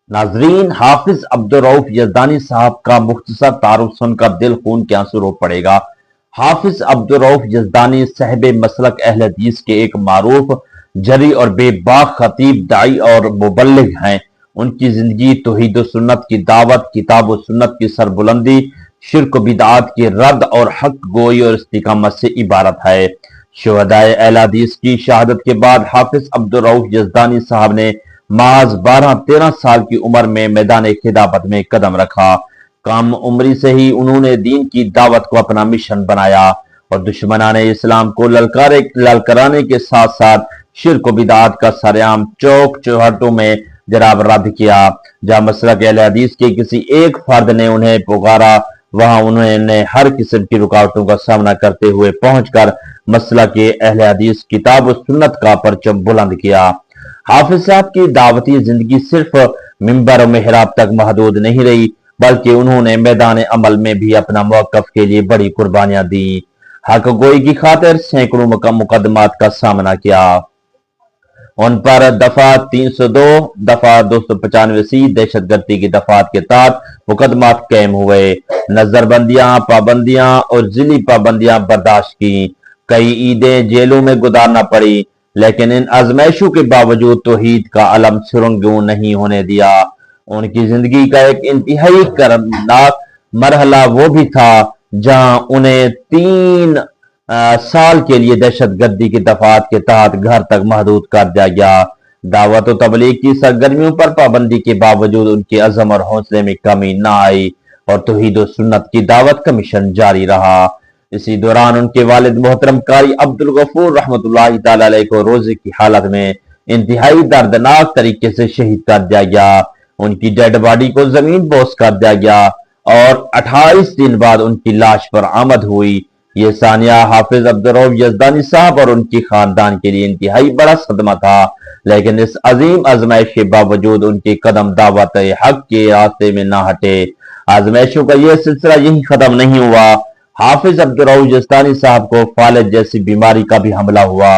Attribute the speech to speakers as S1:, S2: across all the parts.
S1: नाजरीन, हाफिज अब्दुर्रऊफ यज़दानी साहब का मुख्तसर तारुफ सुनकर दिल खून के आंसू रो पड़ेगा। हाफिज अब्दुर्रऊफ यज़दानी साहिब मसलक अहले हदीस के एक मारूफ, जरी और बेबाक खतीब, दाई और मुबल्लिग हैं। उनकी जिंदगी तौहीद व सुन्नत की दावत, किताब व सुन्नत की सरबुलंदी, शिर्क व बिदअत के रद्द और हक गोई और इस्तिकामत से इबारत है। शुहदाए अहले हदीस की शहादत के बाद हाफिज अब्दुर्रऊफ यज़दानी साहब ने महज 12-13 साल की उम्र में मैदान खिलाफत में कदम रखा। कम उम्री से ही उन्होंने दीन की दावत को अपना मिशन बनाया और दुश्मनाने इस्लाम को ललकाराने के साथ साथ शिर्क व बिदअत का सरेआम चौक चौहटों में जनाब रद्द किया। जहां मसलक अहले हदीस के किसी एक फर्द ने उन्हें पुकारा, वहां उन्होंने हर किस्म की रुकावटों का सामना करते हुए पहुंचकर मसलक अहले हदीस, किताब व सुन्नत का परचम बुलंद किया। हाफिज साहब की दावती जिंदगी सिर्फ मिंबर और मेहराब तक महदूद नहीं रही, बल्कि उन्होंने मैदान अमल में भी अपना मौकफ के लिए बड़ी कुर्बानियां दी। हक गोई की खातिर सैकड़ों मुकदमात का सामना किया। उन पर दफा 302, दफा 295 दहशतगर्दी की दफात के तहत मुकदमात कायम हुए। नजरबंदियां, पाबंदियां और जिली पाबंदियां बर्दाश्त की। कई ईदें जेलों में गुजारना पड़ी, लेकिन इन आजमाइशों के बावजूद तौहीद का अलम सुरंगू नहीं होने दिया। उनकी जिंदगी का एक इंतहाई कर्मनाक मरहला वो भी था जहां उन्हें 3 साल के लिए दहशतगर्दी की दफात के तहत घर तक महदूद कर दिया गया। दावत और तबलीग की सरगर्मियों पर पाबंदी के बावजूद उनके अज़म और हौसले में कमी न आई और तौहीद और सुन्नत की दावत का मिशन जारी रहा। इसी दौरान उनके वालिद मोहतरम कारी अब्दुल गफूर रहमतुल्लाहि तआला अलैह को रोजे की हालत में इंतहाई दर्दनाक तरीके से शहीद कर दिया गया। उनकी डेड बॉडी को जमीन बोस कर दिया गया और 28 दिन बाद उनकी लाश पर आमद हुई। ये सानिया हाफिज अब्दुर्रऊफ यज़दानी साहब और उनकी खानदान के लिए इंतहाई बड़ा सदमा था, लेकिन इस अजीम आजमाइश के बावजूद उनके कदम दावत हक के रास्ते में ना हटे। आजमाइशों का यह सिलसिला यही खत्म नहीं हुआ। हाफिज अब्दुर्रऊफ यज़दानी साहब को फालिज जैसी बीमारी का भी हमला हुआ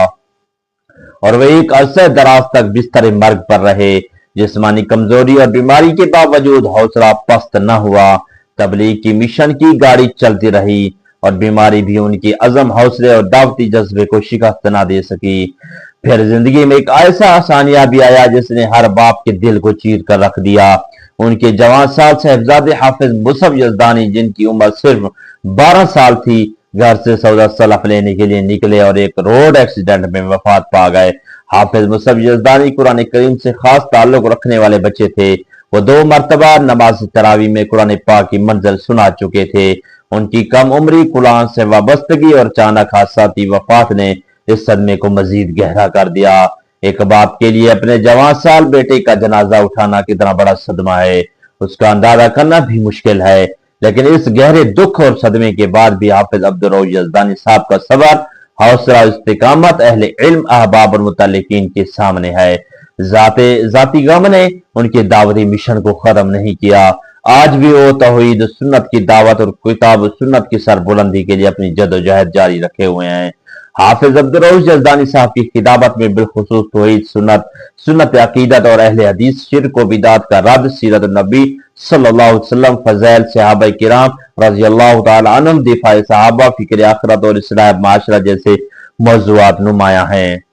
S1: और वे एक अरसे दराज तक बिस्तर मर्ग पर रहे। जिस्मानी कमजोरी और बीमारी के बावजूद हौसला पस्त न हुआ। तबलीग की मिशन की गाड़ी चलती रही और बीमारी भी उनकी अज़म, हौसले और दावती जज्बे को शिकस्त न दे सकी। फिर जिंदगी में एक ऐसा आसानिया भी आया जिसने हर बाप के दिल को चीर कर रख दिया। उनके जवान साल साहिबजादे हाफिज मुसअब यज़दानी, जिनकी उम्र सिर्फ 12 साल थी, घर से सौदा सलफ लेने के लिए निकले और एक रोड एक्सीडेंट में वफात पा गए। हाफिज मुसअब यज़दानी कुरान करीम से खास ताल्लुक रखने वाले बच्चे थे। वो 2 मरतबा नमाज तरावी में कुरान पाक की मंजिल सुना चुके थे। उनकी कम उम्री, कुरान से वाबस्तगी और अचानक हादसाती वफात ने इस सदमे को मजीद गहरा कर दिया। एक बाप के लिए अपने जवान साल बेटे का जनाजा उठाना कितना बड़ा सदमा है, उसका अंदाजा करना भी मुश्किल है। लेकिन इस गहरे दुख और सदमे के बाद भी हाफिज अब्दुर्रऊफ यज़दानी साहब का सबर, हौसला, इस्तिकामत अहले इल्म, अहबाब और मुतल्लिकीन के सामने है। जाती गम ने उनके दावती मिशन को खत्म नहीं किया। आज भी वो तौहीद सुन्नत की दावत और किताब सुन्नत की सरबुलंदी के लिए अपनी जदोजहद जारी रखे हुए हैं। हाफिज अब्दुर्रऊफ यज़दानी साहब की किताबत में बिलखुसूस तौहीद सुन्नत, सुन्नत अकीदत और अहले हदीस, शिर्क व बिदअत का रद्द, सीरत नबी सल्लल्लाहु अलैहि वसल्लम, फज़ाइल सहाबा किराम रज़ियल्लाहु तआला अन्हुम, दिफाए सहाबा, फिक्र आखिरत और इस्लाह माशरा जैसे मौज़ूआत नुमाया हैं।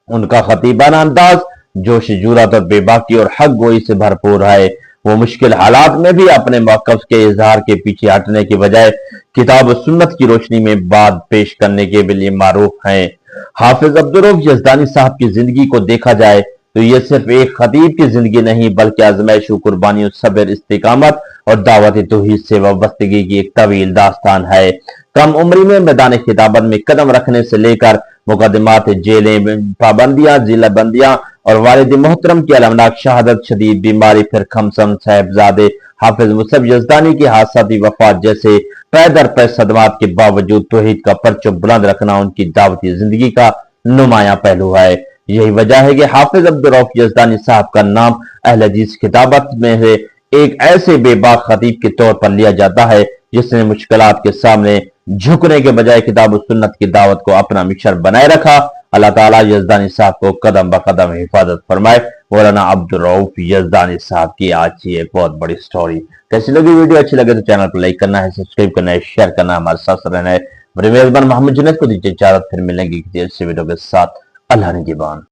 S1: उनका खतीबाना अंदाज जोश, जुरत और बेबाकी और हक गोई से भरपूर है। वो मुश्किल हालात में भी अपने मौक़िफ़ के इजहार के पीछे हटने के बजाय किताब और सुन्नत की रोशनी में बात पेश करने के लिए मारूफ हैं। हाफिज अब्दुर्रऊफ यज़दानी साहब की जिंदगी को देखा जाए तो यह सिर्फ एक खतीब की जिंदगी नहीं, बल्कि आजमाइशों, कुर्बानियों, सब्र, इस्तिकामत और दावत तौहीद से वाबस्तगी की एक तवील दास्तान है। कम उम्री में मैदान खिताबत में कदम रखने से लेकर मुकदमात, जेलें, पाबंदियां, जिलाबंदियां और वालिद मोहतरम की अलमनाक शहादत, शदीद बीमारी, फिर खमसम साहिबजादे हाफिज मुसअब यज़दानी की हादसाती वफात जैसे पै दर पै सदमात के बावजूद तौहीद का परचम बुलंद रखना उनकी दावती जिंदगी का नुमाया पहलू है। यही वजह है कि हाफिज अब्दुर्रऊफ यज़दानी साहब का नाम अहले हदीस किताबत में से एक ऐसे बेबाक खतीब के तौर पर लिया जाता है जिसने मुश्किलात के सामने झुकने के बजाय किताब और सुन्नत की दावत को अपना मिशन बनाए रखा। अल्लाह ताला यज़दानी साहब को कदम ब कदम हिफाजत फरमाए। مولانا عبدالرؤف یزدانی صاحب کی آج کی ایک بہت بڑی سٹوری. کیسی لگی ویڈیو؟ اچھی لگے تو چینل کو لائک کرنا ہے، سبسکرائب کرنا ہے، شیئر کرنا ہے، ہمارے ساتھ رہنا ہے. میرے میزبان محمد جنید کو دیجیے اجازت، پھر ملیں گے کسی اچھی ویڈیو کے ساتھ. اللہ نگہبان.